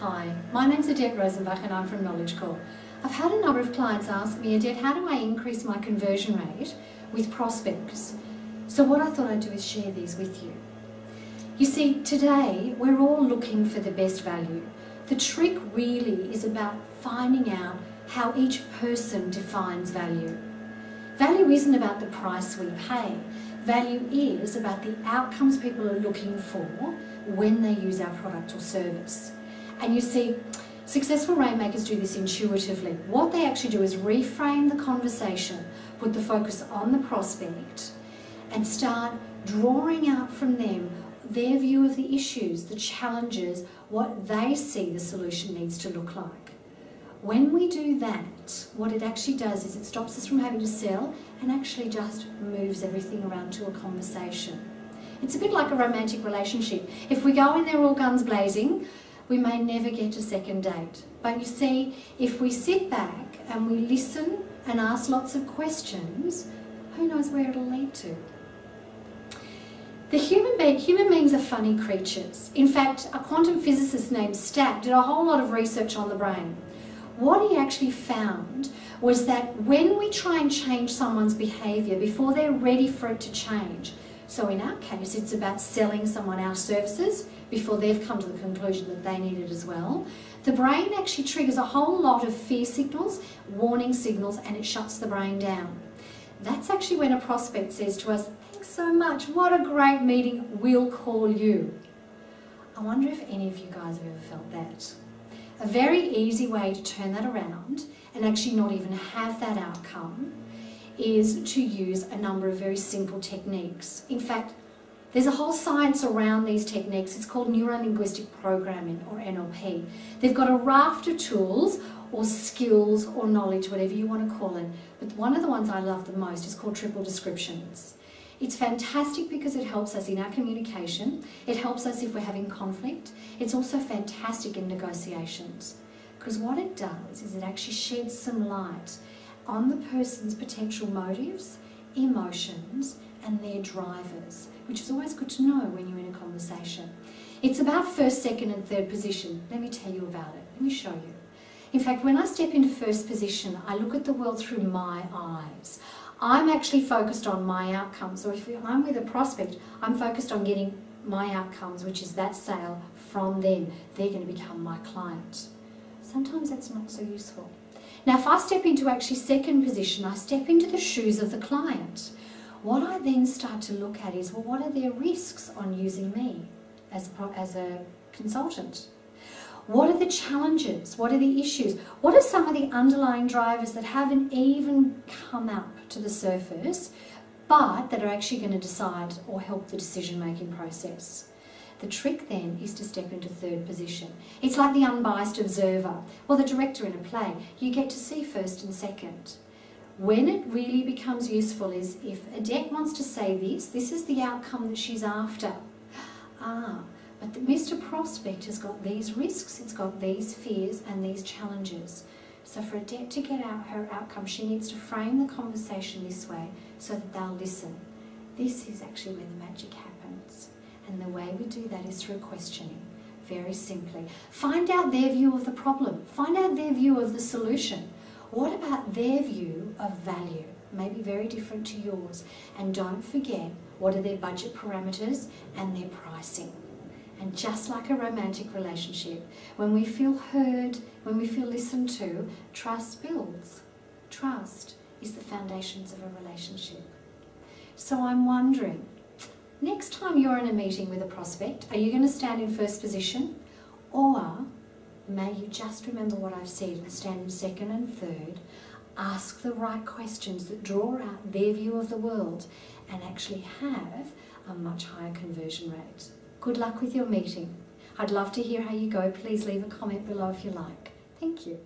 Hi, my name's Adette Rosenbach and I'm from KnowledgeCore. I've had a number of clients ask me, Adette, how do I increase my conversion rate with prospects? So what I thought I'd do is share these with you. You see, today we're all looking for the best value. The trick really is about finding out how each person defines value. Value isn't about the price we pay. Value is about the outcomes people are looking for when they use our product or service. And you see, successful rainmakers do this intuitively. What they actually do is reframe the conversation, put the focus on the prospect, and start drawing out from them their view of the issues, the challenges, what they see the solution needs to look like. When we do that, what it actually does is it stops us from having to sell and actually just moves everything around to a conversation. It's a bit like a romantic relationship. If we go in there all guns blazing, we may never get a second date. But you see, if we sit back and we listen and ask lots of questions, who knows where it'll lead to? Human beings are funny creatures. In fact, a quantum physicist named Stack did a whole lot of research on the brain. What he actually found was that when we try and change someone's behaviour before they're ready for it to change, so in our case it's about selling someone our services before they've come to the conclusion that they need it as well, the brain actually triggers a whole lot of fear signals, warning signals, and it shuts the brain down. That's actually when a prospect says to us, "Thanks so much, what a great meeting, we'll call you." I wonder if any of you guys have ever felt that. A very easy way to turn that around and actually not even have that outcome is to use a number of very simple techniques. In fact, there's a whole science around these techniques. It's called neuro-linguistic programming, or NLP. They've got a raft of tools or skills or knowledge, whatever you want to call it. But one of the ones I love the most is called triple descriptions. It's fantastic because it helps us in our communication. It helps us if we're having conflict. It's also fantastic in negotiations, because what it does is it actually sheds some light on the person's potential motives, emotions, and their drivers, which is always good to know when you're in a conversation. It's about first, second, and third position. Let me tell you about it. Let me show you. In fact, when I step into first position, I look at the world through my eyes. I'm actually focused on my outcomes, or if I'm with a prospect, I'm focused on getting my outcomes, which is that sale from them. They're going to become my client. Sometimes that's not so useful. Now, if I step into actually second position, I step into the shoes of the client. What I then start to look at is, well, what are their risks on using me as a consultant? What are the challenges? What are the issues? What are some of the underlying drivers that haven't even come up to the surface, but that are actually going to decide or help the decision-making process? The trick then is to step into third position. It's like the unbiased observer, or the director in a play. You get to see first and second. When it really becomes useful is if Adette wants to say this is the outcome that she's after. But Mr. Prospect has got these risks, it's got these fears and these challenges. So for Adette to get out her outcome, she needs to frame the conversation this way so that they'll listen. This is actually where the magic happens. And the way we do that is through questioning, very simply. Find out their view of the problem. Find out their view of the solution. What about their view of value? Maybe very different to yours. And don't forget, what are their budget parameters and their pricing? And just like a romantic relationship, when we feel heard, when we feel listened to, trust builds. Trust is the foundations of a relationship. So I'm wondering, next time you're in a meeting with a prospect, are you going to stand in first position? Or may you just remember what I've said and stand in second and third, ask the right questions that draw out their view of the world and actually have a much higher conversion rate. Good luck with your meeting. I'd love to hear how you go. Please leave a comment below if you like. Thank you.